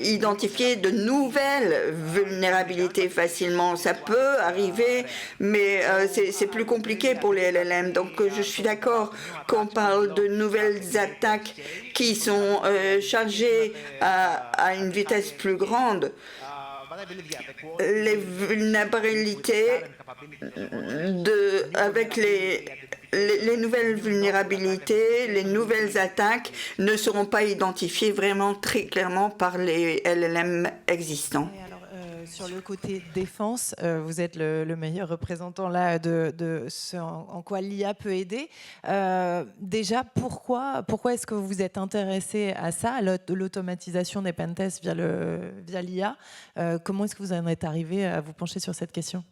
identifier de nouvelles vulnérabilités facilement. Ça peut arriver, mais c'est plus compliqué pour les LLM. Donc, je suis d'accord qu'on parle de nouvelles attaques qui sont chargées à une vitesse plus grande. Les vulnérabilités avec les nouvelles vulnérabilités, les nouvelles attaques ne seront pas identifiées vraiment très clairement par les LLM existants. Sur le côté défense, vous êtes le meilleur représentant là de ce en quoi l'IA peut aider. Déjà, pourquoi est-ce que vous êtes intéressé à ça, à l'automatisation des pentests via l'IA? Comment est-ce que vous en êtes arrivé à vous pencher sur cette question?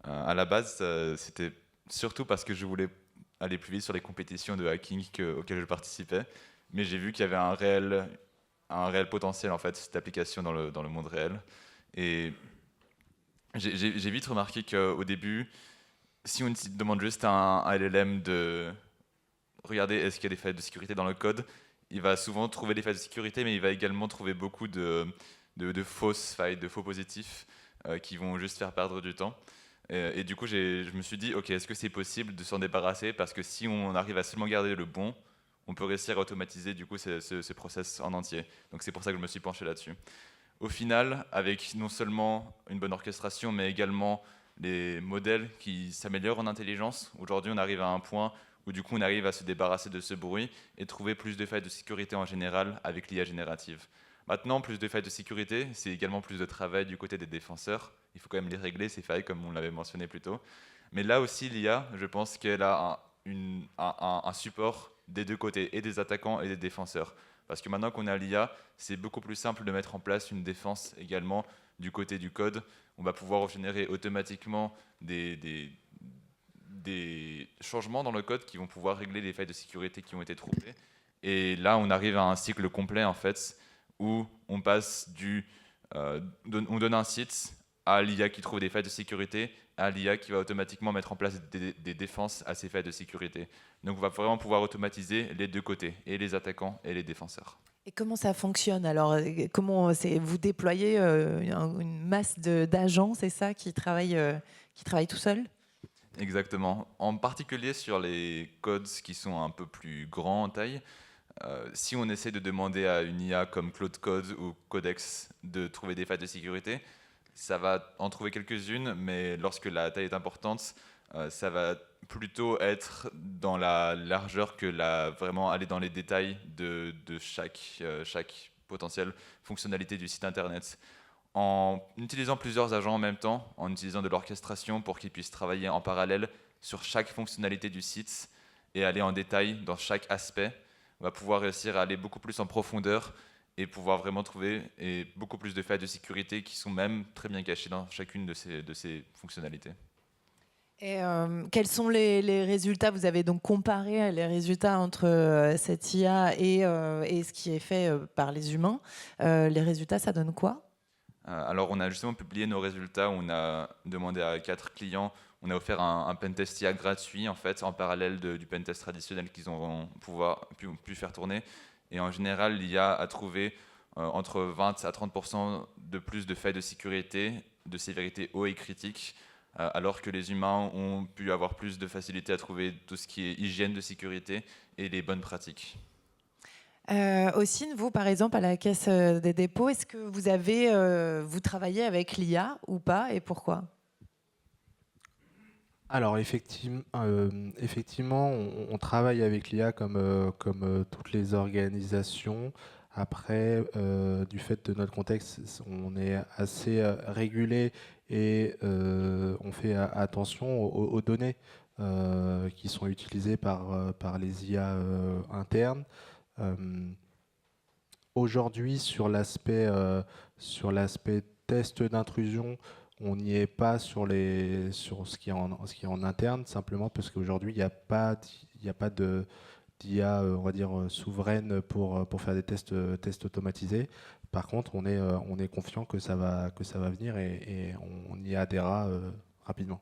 À la base, c'était surtout parce que je voulais aller plus vite sur les compétitions de hacking auxquelles je participais, mais j'ai vu qu'il y avait un réel potentiel en fait cette application dans le monde réel, et j'ai vite remarqué qu'au début, si on demande juste à un LLM de regarder est-ce qu'il y a des failles de sécurité dans le code, il va souvent trouver des failles de sécurité, mais il va également trouver beaucoup de fausses failles, de faux positifs qui vont juste faire perdre du temps. Et du coup, je me suis dit, ok, est-ce que c'est possible de s'en débarrasser? Parce que si on arrive à seulement garder le bon, on peut réussir à automatiser du coup ce process en entier. Donc c'est pour ça que je me suis penché là-dessus. Au final, avec non seulement une bonne orchestration, mais également les modèles qui s'améliorent en intelligence, aujourd'hui on arrive à un point où du coup on arrive à se débarrasser de ce bruit et trouver plus de failles de sécurité en général avec l'IA générative. Maintenant, plus de failles de sécurité, c'est également plus de travail du côté des défenseurs. Il faut quand même les régler, ces failles, comme on l'avait mentionné plus tôt. Mais là aussi, l'IA, je pense qu'elle a un support des deux côtés, et des attaquants et des défenseurs. Parce que maintenant qu'on a l'IA, c'est beaucoup plus simple de mettre en place une défense également du côté du code. On va pouvoir générer automatiquement des changements dans le code qui vont pouvoir régler les failles de sécurité qui ont été trouvées. Et là, on arrive à un cycle complet, en fait, où on passe on donne un site à l'IA qui trouve des failles de sécurité, à l'IA qui va automatiquement mettre en place des défenses à ces failles de sécurité. Donc on va vraiment pouvoir automatiser les deux côtés, et les attaquants et les défenseurs. Et comment ça fonctionne? Alors, vous déployez une masse d'agents, c'est ça, qui travaillent tout seuls? Exactement. En particulier sur les codes qui sont un peu plus grands en taille, si on essaie de demander à une IA comme Claude Code ou Codex de trouver des failles de sécurité, ça va en trouver quelques-unes, mais lorsque la taille est importante, ça va plutôt être dans la largeur que vraiment aller dans les détails de chaque potentielle fonctionnalité du site internet. En utilisant plusieurs agents en même temps, en utilisant de l'orchestration pour qu'ils puissent travailler en parallèle sur chaque fonctionnalité du site et aller en détail dans chaque aspect, on va pouvoir réussir à aller beaucoup plus en profondeur et pouvoir vraiment trouver beaucoup plus de failles de sécurité qui sont même très bien cachées dans chacune de ces fonctionnalités. Et quels sont les résultats? Vous avez donc comparé les résultats entre cette IA et ce qui est fait par les humains. Les résultats, ça donne quoi? Alors, on a justement publié nos résultats. On a demandé à 4 clients. On a offert un pentest IA gratuit, en fait, en parallèle du pentest traditionnel qu'ils ont pu faire tourner. Et en général, l'IA a trouvé entre 20 à 30% de plus de failles de sécurité, de sévérité haut et critique, alors que les humains ont pu avoir plus de facilité à trouver tout ce qui est hygiène de sécurité et les bonnes pratiques. Ossine, vous, par exemple, à la Caisse des dépôts, est-ce que vous travaillez avec l'IA ou pas, et pourquoi? Alors effectivement, on travaille avec l'IA comme toutes les organisations. Après, du fait de notre contexte, on est assez régulé et on fait attention aux données qui sont utilisées par les IA internes. Aujourd'hui, sur l'aspect test d'intrusion, on n'y est pas sur ce qui est en interne, simplement parce qu'aujourd'hui, il n'y a pas d'IA, on va dire, souveraine pour faire des tests automatisés. Par contre, on est confiant que ça va venir et on y adhérera rapidement.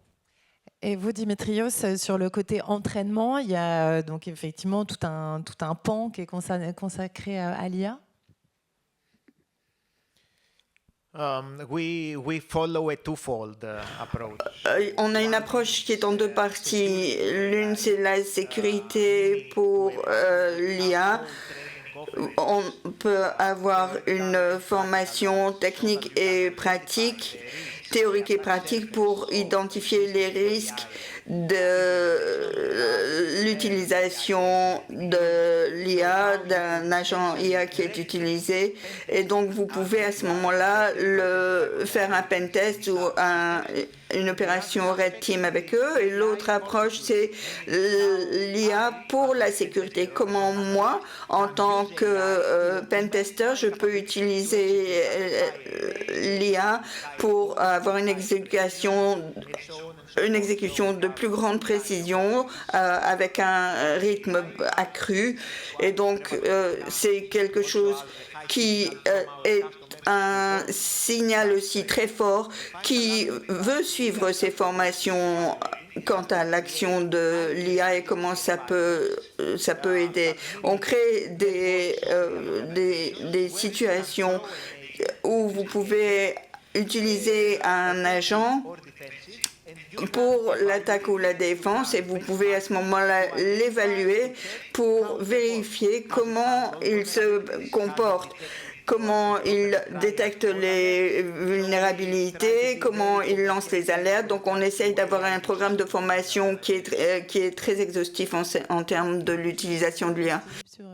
Et vous, Dimitrios, sur le côté entraînement, il y a donc effectivement tout un pan qui est consacré à l'IA. We follow a twofold approach. On a une approche qui est en deux parties. L'une, c'est la sécurité pour l'IA. On peut avoir une formation technique et pratique, théorique et pratique, pour identifier les risques de l'utilisation de l'IA, d'un agent IA qui est utilisé. Et donc, vous pouvez à ce moment-là faire un pentest ou une opération Red Team avec eux. Et l'autre approche, c'est l'IA pour la sécurité. Comment moi, en tant que pentester, je peux utiliser l'IA pour avoir une exécution de plus grande précision avec un rythme accru. Et donc, c'est quelque chose qui est un signal aussi très fort qui veut suivre ces formations quant à l'action de l'IA et comment ça peut aider. On crée des situations où vous pouvez utiliser un agent pour l'attaque ou la défense et vous pouvez à ce moment-là l'évaluer pour vérifier comment il se comporte, comment il détecte les vulnérabilités, comment il lance les alertes. Donc on essaye d'avoir un programme de formation qui est très exhaustif en termes de l'utilisation de l'IA. Sur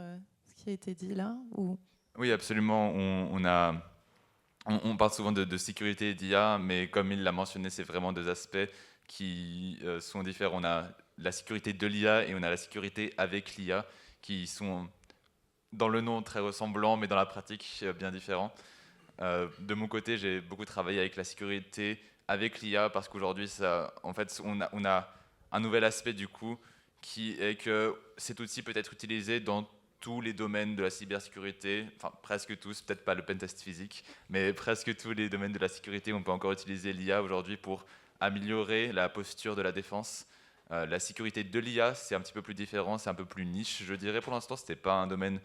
ce qui a été dit là ou... Oui, absolument. On parle souvent de sécurité et d'IA, mais comme il l'a mentionné, c'est vraiment deux aspects qui sont différents. On a la sécurité de l'IA et on a la sécurité avec l'IA, qui sont dans le nom très ressemblants, mais dans la pratique bien différents. De mon côté, j'ai beaucoup travaillé avec la sécurité avec l'IA, parce qu'aujourd'hui, en fait, on a un nouvel aspect du coup, qui est que cet outil peut être utilisé dans tous les domaines de la cybersécurité, enfin presque tous, peut-être pas le pentest physique, mais presque tous les domaines de la sécurité, on peut encore utiliser l'IA aujourd'hui pour améliorer la posture de la défense. La sécurité de l'IA, c'est un petit peu plus différent, c'est un peu plus niche, je dirais. Pour l'instant, ce n'était pas un domaine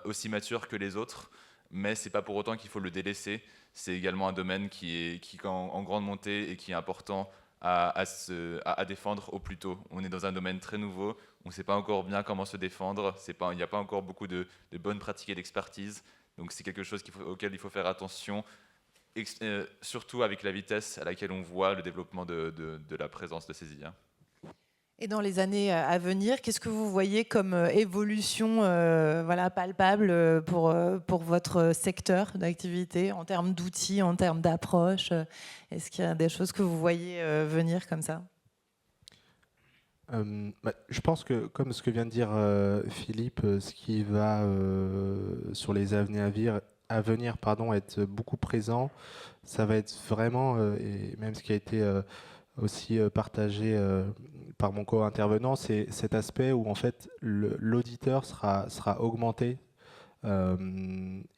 aussi mature que les autres, mais ce n'est pas pour autant qu'il faut le délaisser. C'est également un domaine qui est en grande montée et qui est important à défendre au plus tôt. On est dans un domaine très nouveau, on ne sait pas encore bien comment se défendre, il n'y a pas encore beaucoup de bonnes pratiques et d'expertise, donc c'est quelque chose auquel il faut faire attention, surtout avec la vitesse à laquelle on voit le développement de la présence de ces IA. Et dans les années à venir, qu'est-ce que vous voyez comme évolution palpable pour votre secteur d'activité, en termes d'outils, en termes d'approche? Est-ce qu'il y a des choses que vous voyez venir comme ça? Je pense que, comme ce que vient de dire Philippe, ce qui va sur les années à venir être beaucoup présent, ça va être vraiment, et même ce qui a été aussi partagé par mon co-intervenant, c'est cet aspect où en fait l'auditeur sera augmenté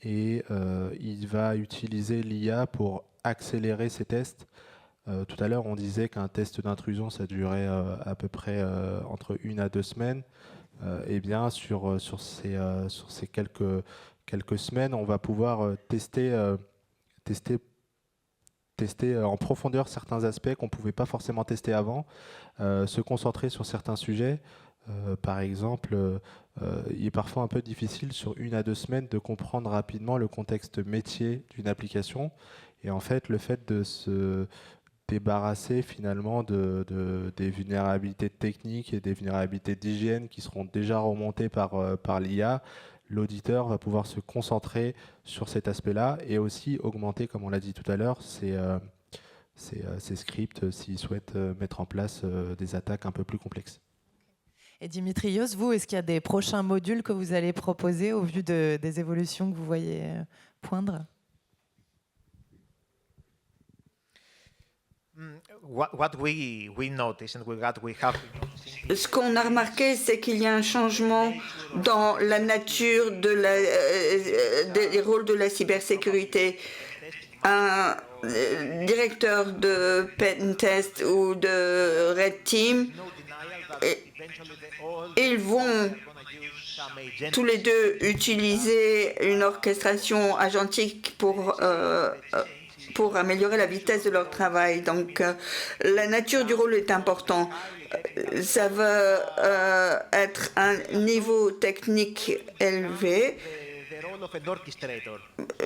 et il va utiliser l'IA pour accélérer ses tests. Tout à l'heure, on disait qu'un test d'intrusion, ça durait à peu près entre 1 à 2 semaines. Eh bien, sur ces quelques semaines, on va pouvoir tester en profondeur certains aspects qu'on ne pouvait pas forcément tester avant, se concentrer sur certains sujets. Par exemple, il est parfois un peu difficile sur 1 à 2 semaines de comprendre rapidement le contexte métier d'une application. Et en fait, le fait de se débarrasser finalement des vulnérabilités techniques et des vulnérabilités d'hygiène qui seront déjà remontées par l'IA, l'auditeur va pouvoir se concentrer sur cet aspect-là et aussi augmenter, comme on l'a dit tout à l'heure, ses scripts s'il souhaite mettre en place des attaques un peu plus complexes. Et Dimitrios, vous, est-ce qu'il y a des prochains modules que vous allez proposer au vu des évolutions que vous voyez poindre ? What we notice and what we have been noticing. Ce qu'on a remarqué, c'est qu'il y a un changement dans la nature des rôles de la cybersécurité. Un directeur de Pentest ou de Red Team, ils vont tous les deux utiliser une orchestration agentique pour améliorer la vitesse de leur travail. Donc, la nature du rôle est importante. Ça va être un niveau technique élevé,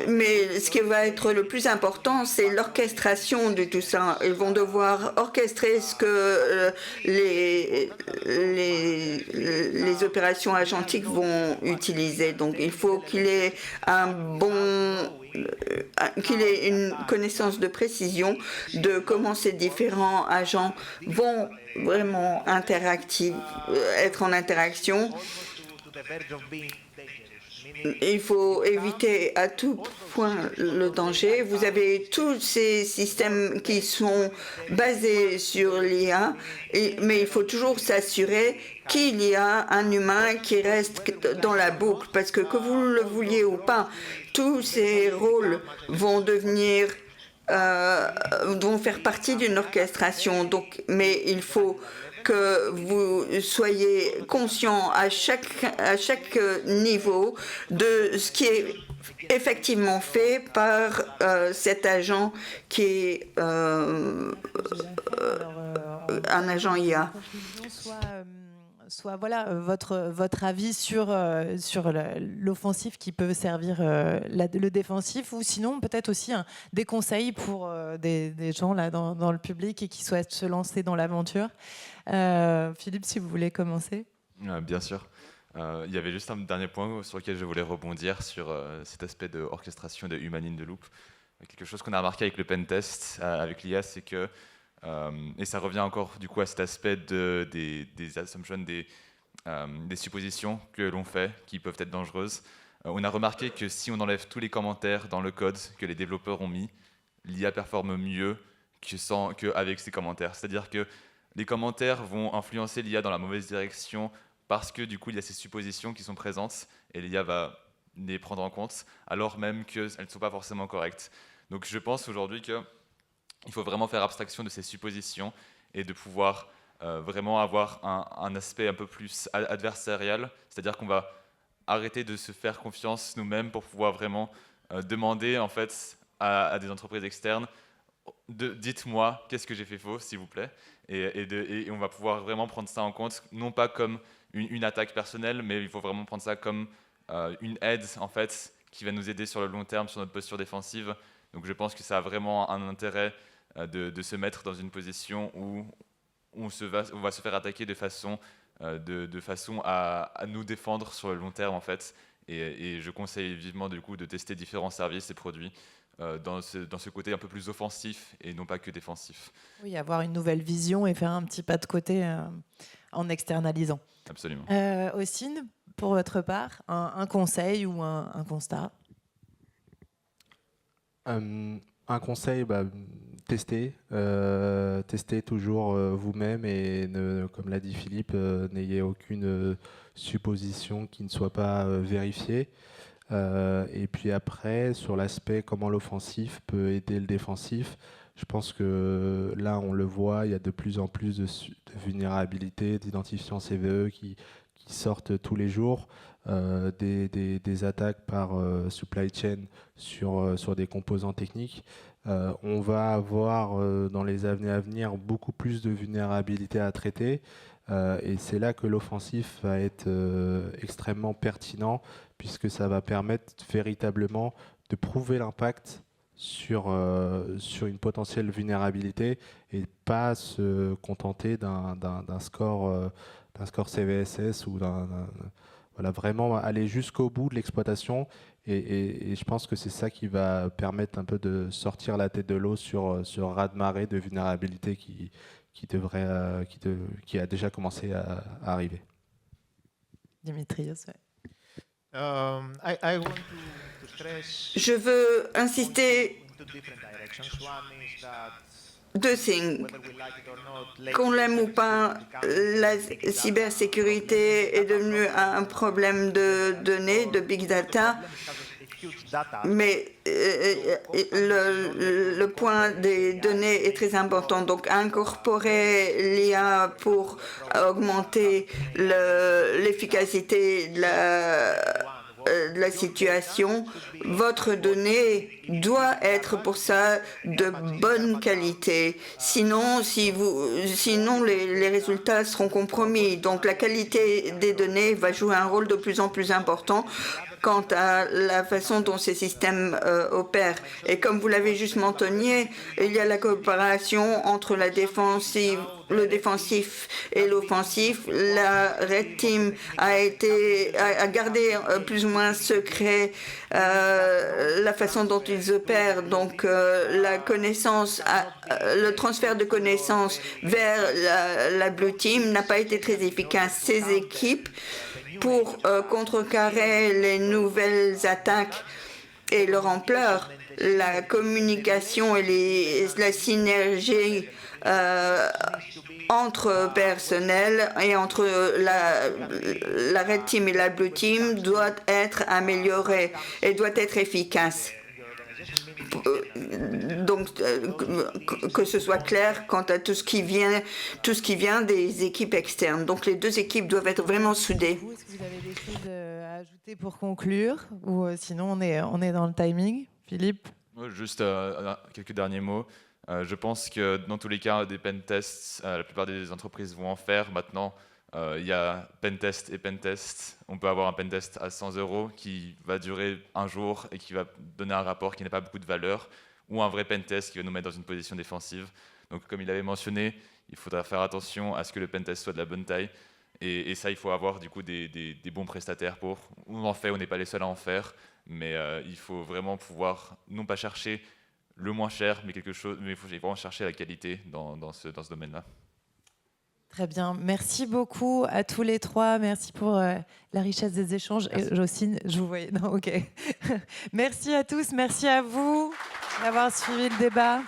mais ce qui va être le plus important, c'est l'orchestration de tout ça. Ils vont devoir orchestrer ce que les opérations agentiques vont utiliser. Donc, il faut qu'il ait qu'il ait une connaissance de précision de comment ces différents agents vont vraiment être en interaction. Il faut éviter à tout point le danger. Vous avez tous ces systèmes qui sont basés sur l'IA, mais il faut toujours s'assurer qu'il y a un humain qui reste dans la boucle, parce que vous le vouliez ou pas, tous ces rôles vont vont faire partie d'une orchestration. Donc, mais il faut que vous soyez conscient à chaque niveau de ce qui est effectivement fait par cet agent qui est un agent IA. Soit voilà, votre avis sur l'offensif qui peut servir le défensif, ou sinon peut-être aussi des conseils pour des gens là dans le public et qui souhaitent se lancer dans l'aventure. Philippe, si vous voulez commencer. Bien sûr. Il y avait juste un dernier point sur lequel je voulais rebondir sur cet aspect de orchestration de human in the loop. Quelque chose qu'on a remarqué avec le pentest, avec l'IA, c'est que et ça revient encore du coup à cet aspect des assumptions, des suppositions que l'on fait qui peuvent être dangereuses. On a remarqué que si on enlève tous les commentaires dans le code que les développeurs ont mis, l'IA performe mieux qu'avec ces commentaires. C'est-à-dire que les commentaires vont influencer l'IA dans la mauvaise direction parce que du coup il y a ces suppositions qui sont présentes et l'IA va les prendre en compte alors même qu'elles ne sont pas forcément correctes. Donc je pense aujourd'hui que il faut vraiment faire abstraction de ces suppositions et de pouvoir vraiment avoir un aspect un peu plus adversarial, c'est-à-dire qu'on va arrêter de se faire confiance nous-mêmes pour pouvoir vraiment demander en fait à des entreprises externes dites-moi qu'est-ce que j'ai fait faux s'il vous plaît, et on va pouvoir vraiment prendre ça en compte, non pas comme une attaque personnelle, mais il faut vraiment prendre ça comme une aide en fait qui va nous aider sur le long terme sur notre posture défensive. Donc je pense que ça a vraiment un intérêt de se mettre dans une position où on va se faire attaquer de façon à nous défendre sur le long terme en fait. Et je conseille vivement du coup de tester différents services et produits dans ce côté un peu plus offensif et non pas que défensif. Oui, avoir une nouvelle vision et faire un petit pas de côté en externalisant. Absolument. Austin, pour votre part, un conseil ou un constat? Un conseil, testez. Testez toujours vous-même et, comme l'a dit Philippe, n'ayez aucune supposition qui ne soit pas vérifiée. Et puis après, sur l'aspect comment l'offensif peut aider le défensif, je pense que là, on le voit, il y a de plus en plus de vulnérabilités, d'identifiants CVE qui sortent tous les jours, des attaques par supply chain sur des composants techniques. On va avoir dans les années à venir beaucoup plus de vulnérabilités à traiter. Et c'est là que l'offensif va être extrêmement pertinent, puisque ça va permettre véritablement de prouver l'impact sur une potentielle vulnérabilité et pas se contenter d'un score CVSS ou voilà, vraiment aller jusqu'au bout de l'exploitation. Et je pense que c'est ça qui va permettre un peu de sortir la tête de l'eau sur raz-de-marée de vulnérabilité qui a déjà commencé à arriver. Dimitrios, ouais. I want to stress Je veux insister two different directions. One is that deux signes. whether we like it or not, Qu'on l'aime ou pas, la cybersécurité est devenue un problème de données, de big data. Mais le point des données est très important. Donc, incorporer l'IA pour augmenter l'efficacité de la situation. Votre donnée doit être pour ça de bonne qualité. Sinon, les résultats seront compromis. Donc, la qualité des données va jouer un rôle de plus en plus important quant à la façon dont ces systèmes opèrent. Et comme vous l'avez juste mentionné, il y a la coopération entre le défensif et l'offensif. La Red Team a gardé plus ou moins secret la façon dont ils opèrent. Donc, la connaissance, le transfert de connaissances vers la Blue Team n'a pas été très efficace. Ces équipes, pour contrecarrer les nouvelles attaques et leur ampleur, la communication et la synergie entre personnel et entre la Red Team et la Blue Team doit être améliorée et doit être efficace. Donc, que ce soit clair quant à tout ce qui vient des équipes externes. Donc, les deux équipes doivent être vraiment soudées. Est-ce que vous avez des choses à ajouter pour conclure, ou sinon on est dans le timing, Philippe? Juste quelques derniers mots. Je pense que dans tous les cas des pen tests, la plupart des entreprises vont en faire. Maintenant, il y a pentest et pentest. On peut avoir un pentest à 100 € qui va durer un jour et qui va donner un rapport qui n'a pas beaucoup de valeur, ou un vrai pentest qui va nous mettre dans une position défensive. Donc, comme il avait mentionné, il faudra faire attention à ce que le pentest soit de la bonne taille. Et ça, il faut avoir du coup des bons prestataires pour. On en fait, on n'est pas les seuls à en faire, mais il faut vraiment pouvoir non pas chercher le moins cher, mais quelque chose, mais il faut vraiment chercher la qualité dans ce domaine-là. Très bien. Merci beaucoup à tous les trois. Merci pour la richesse des échanges. Merci. Et Jocelyne, je vous voyais. Non, ok. Merci à tous. Merci à vous d'avoir suivi le débat.